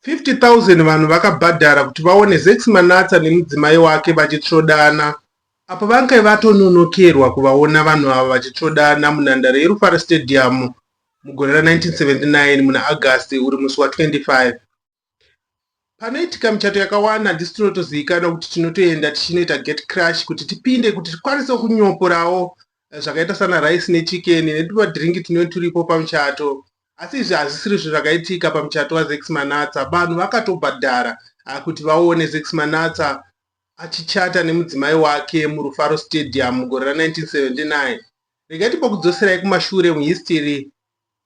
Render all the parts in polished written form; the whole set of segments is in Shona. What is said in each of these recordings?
50,000 vanhu vakabhadhara kuti vaone Zex Manatsa nemudzimai wake vachitsvodana. Apo vange vatononokerwa kuvaona vanhu ava vachitsvodana munhandare yeRufaro Stadium mugore ra1979 muna August uri musi wa25. Panoitika michato yakawanda handisi tinotozivikanwa kuti tinotoenda tichinoita get crash kuti tipinde kuti tikwanise kunyoporawo zvakaita sana rice nechicken netumadhiringi tinenge turipo pamuchato. Asi izvi hazvisiri zvakaitika pamuchato waZex Manatsa. Vanhu vakatobhadhara kuti vaone Zex Manatsa achichata nemudzimai wake muRufaro Stadium mugore ra1979. Regai timbokudzoserai kumashure muhistory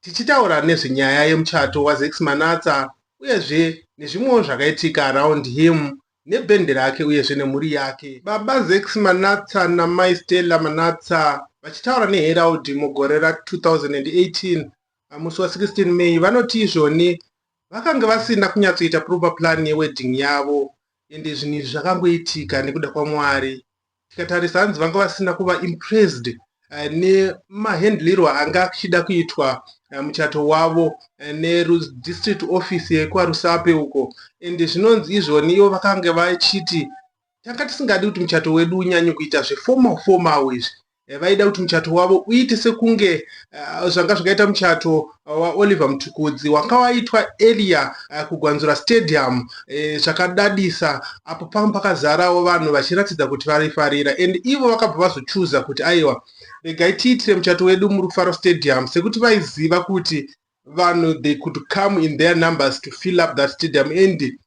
tichitaura nezvenyaya yemuchato waZex Manatsa uyezve nezvimwewo zvakaitika around him nebhendi rake uyezve nemhuri yake. Baba Zex Manatsa namai Stella Manatsa vachitaura neHerald mugore ra2018 musi wa16 May vanoti izvoni vakanga vasina kunyatsoita proper plan yewedding yavo ende zvinhu zvakangoitika nekuda kwaMwari. Tikatarisa hanzi vanga vasina kuva impressed nemahandlirwo anga achida kuitwa muchato wavo nedistrict office yekwaRusape uko. Ende zvinonzi izvoni ivo vakanga vachiti tanga tisingadi kuti muchato wedu unyanye kuita zveformal izvi. Vaida kuti muchato wavo uite sekunge zvanga zvakaita muchato waOliver Mtukudzi wanga waitwa earlier kuGwanzura Stadium zvakadadisa apo panga pakazarawo vanhu vachiratidza kuti varifarira. And ivo vakabva vazochuza kuti aiwa regai tiitire muchato wedu muRufaro Stadium sekuti vaiziva kuti vanhu they could come in their numbers to fill up that stadium. And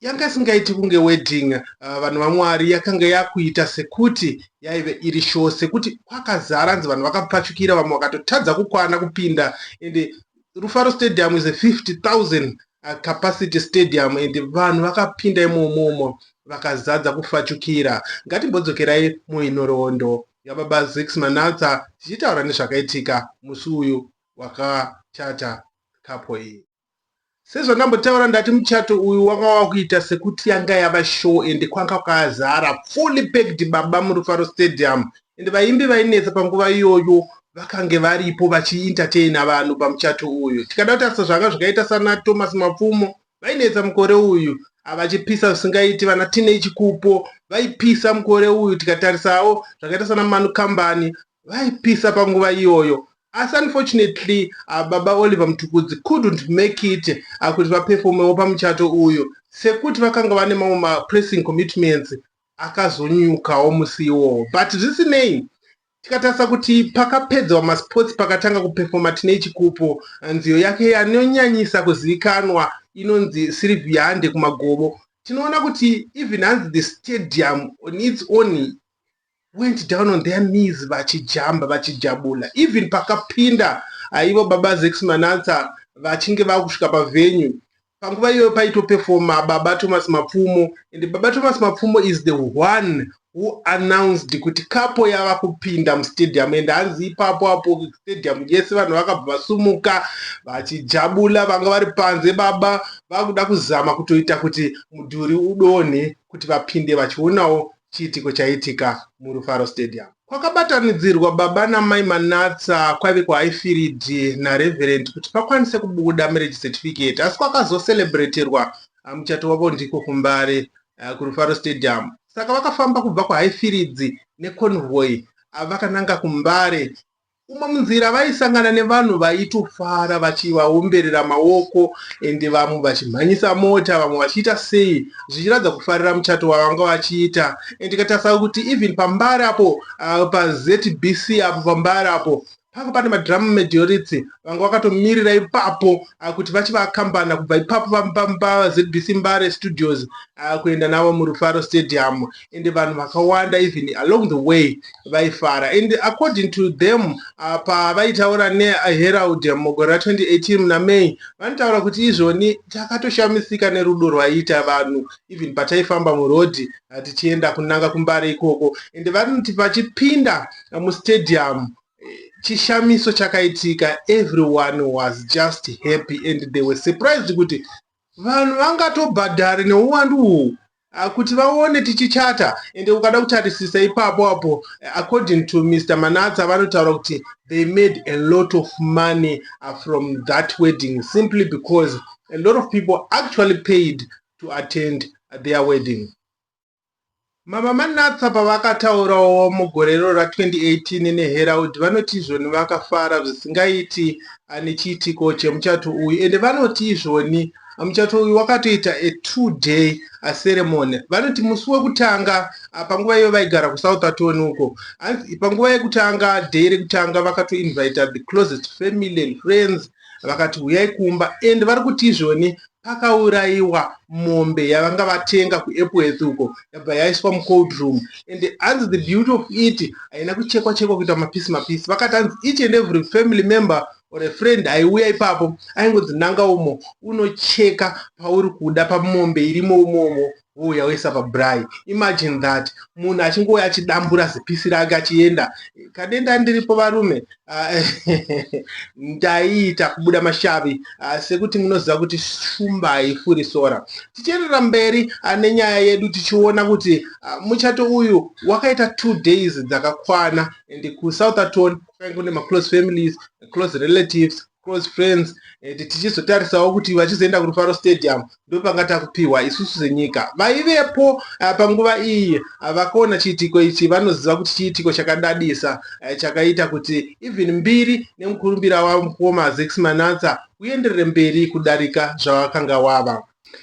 yanga isingaiti kunge wedding vanhu vaMwari, yakanga yakuita sekuti yaive iri show sekuti kwakazara nzi vanhu vakapfachukira vamwe vakatotadza kukwana kupinda. And Rufaro Stadium is a 50,000 capacity stadium and vanhu vakapinda imomo vakazadza kufachukira. Ngatimbodzokerai muinhoroondo yababa Zex Manatsa tichitaura nezvakaitika musi uyu wakachata couple iyi. Sezvandambotaura ndati muchato uyu wanga wakuita sekuti yanga yava show ende kwanga kwazara fully packed baba muRufaro Stadium. Ende vaimbi vainetsa panguva iyoyo vakange varipo vachientertaina vanhu pamuchato uyu. Tikada kutarisa zvanga zvakaita sana Thomas Mapfumo vainetsa mukore uyu vachipisa zvisingaiti. Vana Teenage Kupo vaipisa mukore uyu. Tikatarisawo zvakaita sana Manu Kambani vaipisa panguva iyoyo. As unfortunately baba Oliver Mtukudzi couldn't make it kuti vaperformewo pamuchato uyu sekuti vakanga vane mamwe pressing commitments akazonyukawo musi iwowo. But zvisinei tikatarisa kuti pakapedzwa masports pakatanga kuperforma Teenage Kupo, nziyo yake yanonyanyisa kuzivikanwa inonzi Sylvia Hande kumagomo, tinoona kuti even hanzi the stadium on its own went down on their knees vachijamba vachijabula. Even pakapinda ivo baba Zex Manatsa vachinge vakusvika pavenue panguva iyoyo paitoperforma baba Thomas Mapfumo. And baba Thomas Mapfumo is the one who announced kuti couple yava kupinda mustadium. And hanzi ipapo apo stadium yese vanhu vakabva vasumuka vachijabula, vanga vari panze baba vakuda kuzama kutoita kuti mudhuri udonhe kuti vapinde vachionawo chiitiko chaitika muRufaro Stadium. Kwakabatanidzirwa baba namai Manatsa kwaive kwaaifiridhi naReverend kuti pakwanise kubuda marriage certificate, asi kwakazocelebraterwa muchato wavo ndiko kuMbare kuRufaro Stadium. Saka vakafamba kubva kwaaifiridhi neconvoy vakananga kuMbare. Uma munzira vaisangana nevanhu vaitofara vachivaomberera maoko ende vamwe vachimhanyisa mota, vamwe vachiita sei zvichiradza kufarira muchato wavanga vachiita. And tikatarisa kuti even paMbare apo paZBC apo paMbare apo panga pane madrum majority vanga vakatomirira ipapo kuti vachivakambana kubva ipapo paZBC Mbare Studios kuenda navo muRufaro Stadium. And vanhu vakawanda even along the way vaifara. And according to them pavaitaura neHerald mugore ra2018 muna May vanotaura kuti izvoni takatoshamisika nerudo rwaiita vanhu even pataifamba murodhi tichienda kunanga kuMbare ikoko. And vanoti vachipinda mustadium chishamiso chakaitika. Everyone was just happy and they were surprised kuti vanhu vangatobhadhare neuwandu uhu kuti vaone tichichata. And ukada kutarisisa ipapo apo according to Mr. Manatsa vanotaura kuti they made a lot of money from that wedding simply because a lot of people actually paid to attend their wedding. Mama Manatsa pavakataurawo mugorero ra2018 neHerald vanoti izvoni vakafara zvisingaiti nechiitiko chemuchato uyu, ende vanoti izvoni muchato uyu wakatoita a 2-day ceremony. Vanoti musi wekutanga panguva iyo vaigara kuSouthampton uko, panguva yekutanga day rekutanga vakatoinvita the closest family and friends, vakati uyai kumba, and vari kuti izvoni pakaurayiwa mombe yavanga vatenga kuEpworth uko, yabva yaiswa mucold room, and hanzi the beauty of it haina kuchekwa kuita mapisi. Vakati hanzi each and every family member or a friend aiuya ipapo aingodzinanga umo unocheka pauri kuda pamombe irimo umomo wouya wesa pabrai. Imagine that munhu achingouya achidambura zipisi rake achienda. Kadenda ndiripo varume ndaiita kubuda mashavi sekuti munoziva kuti shumba haifuri sora. Tichienderera mberi nenyaya yedu tichiona kuti muchato uyu wakaita 2 days dzakakwana, and kuSouthampton kwaingone maclose families, close relatives, close friends. Tichizotarisawo kuti vachizoenda kuRufaro Stadium ndopanga takupiwa isusu senyika. Vaivepo panguva iyi vakaona chiitiko ichi vanoziva kuti chiitiko chakadadisa chakaita kuti even mbiri nemukurumbira wamukoma Zix Manatsa uenderere mberi kudarika zvawakanga wava.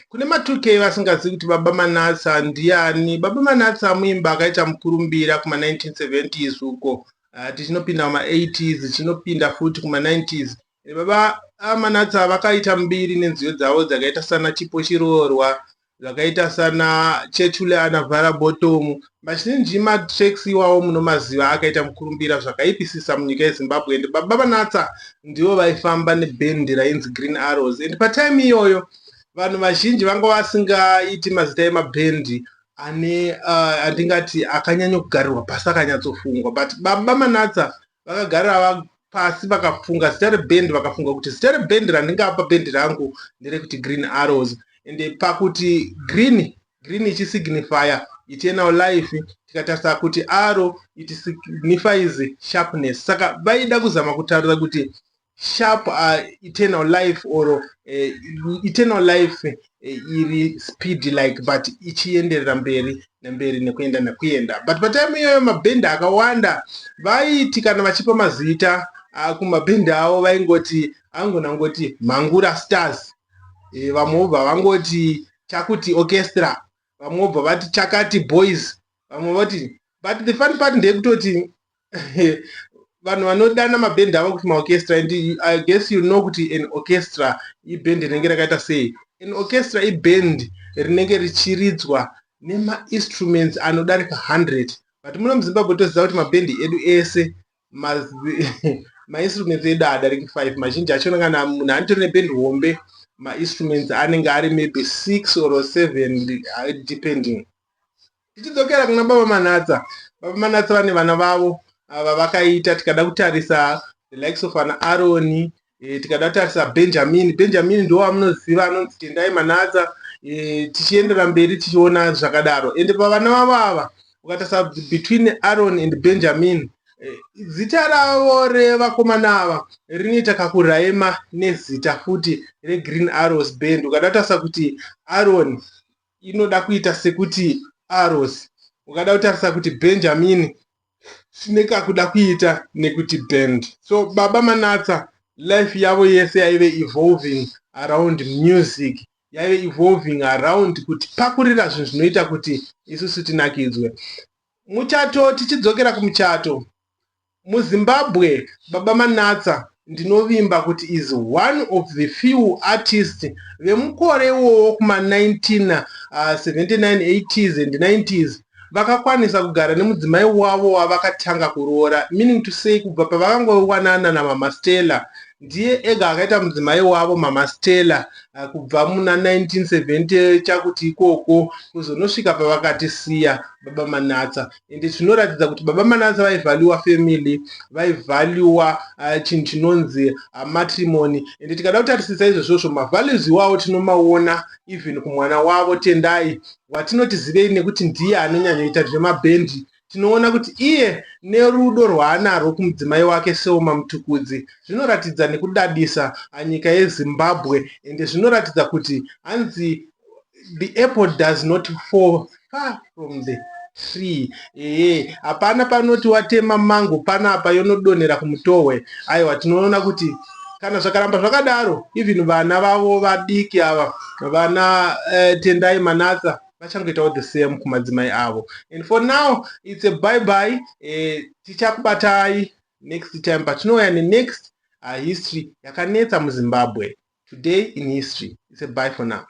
Kune ma2K vasingazivi kuti Baba Manatsa ndiani. Baba Manatsa muimba akaita mukurumbira kuma1970s uko, tichinopinda kuma80s, tichinopinda futi kuma90s. Baba Manatsa vakaita mbiri nenziyo dzavo dzakaita sana Chipo Chirorwa, zvakaita sana Chetule Anavhara Bottom. Mazhinji matracks iwawo munomaziva akaita mukurumbira zvakaipisisa munyika yeZimbabwe, and Baba Manatsa ndivo vaifamba nebhendi rainzi Green Arrows, and patime iyoyo vanhu vazhinji vanga vasingaiti mazita emabhendi andingati akanyanyokugarirwa pasi akanyatsofungwa, but Baba Manatsa vakagarira pasi vakafunga zita rebhendi, vakafunga kuti zita rebhendi randingapa bhendi rangu nderekuti Green Arrows, and pakuti green ichisignifya eternal life, tikatarisa kuti arrow it signifies sharpness. Saka vaida kuzama kutaura kuti sharp eternal life or eternal life iri speed like, but ichienderera mberi nekuenda. But patime iyoyo mabhendi akawanda vaiti kana vachipa mazita kumabhendi avo vaingoti Mangura Stars, vamwe vangoti chakuti orchestra, vamwe vati chakati boys, vamwe vati. But the fun part ndekutoti vanhu vanodana mabhendi avo kuti maorchestra, and I guess you know kuti an orchestra ibhendi rinenge rakaita sei. An orchestra ibhendi rinenge richiridzwa nema-instruments anodarika 100, but muno muZimbabwe toziva kuti mabhendi edu ese ma-instruments edu hadariki 5. Mazhinji achona kana munhu anotori nebhendi hombe ma-instruments anenge ari maybe 6 or 7 depending. Tichidzokera kuna Baba Manatsa. Baba Manatsa vane vana vavo vavakaita, tikada kutarisa the likes of ana Aaron, tikada kutarisa Benjamin ndo wamunoziva anonzi Tendai Manatsa. Tichiendera mberi tichiona zvakadaro, ende pavana vavo ava ukatarisa between Aaron and Benjamin, zita ravo revakomana ava rinoita kakuraima nezita futi reGreen Arrows Band. Ukada kutarisa kuti Aaron inoda kuita sekuti arrows, ukada kutarisa kuti Benjamin shineka kuda kuita nekuti band. So Baba Manatsa life yavo yese yaive evolving around music, yaive evolving around kuti pakurira zvinhu zvinoita kuti isusu tinakidzwe. Muchato, tichidzokera kumuchato muZimbabwe, Baba Manatsa ndinovimba kuti is one of the few artists vemukore iwowo kuma1979, 80s and 90s vakakwanisa kugara nemudzimai wavo wavakatanga kuroora, meaning to say kubva pavakangowanana naMama Stella, ndiye ega akaita mudzimai wavo Mama Stella kubva muna 1970 chakuti ikoko kuzonosvika pavakatisiya Baba Manatsa. Ende zvinoratidza kuti Baba Manatsa vaivhaliwa family, vaivhaliwa chinhu chinonzi matrimony. Ende tikada kutarisisa izvozvo mavalues iwawo tinomaona even kumwana wavo Tendai, watinoti zivei nekuti ndiye anonyanyoita zvemabhendi tinoona kuti iye nerudo rwaanarwo kumudzimai wake Selma Mutukudzi zvinoratidza nekudadisa nyika yeZimbabwe, ende zvinoratidza kuti hanzi the apple does not fall far from the tree. Hapana panoti watema mango panapa yonodonhera kumutohwe. Aiwa, tinoona kuti kana zvakaramba zvakadaro, even vana vavo vadiki ava, vana Tendai Manasa, vachangoitawo the same kumadzimai avo. And for now, it's a bye-bye. Tichakubatai next time, but tinouya next history yakanetsa muZimbabwe. Today in history. It's a bye for now.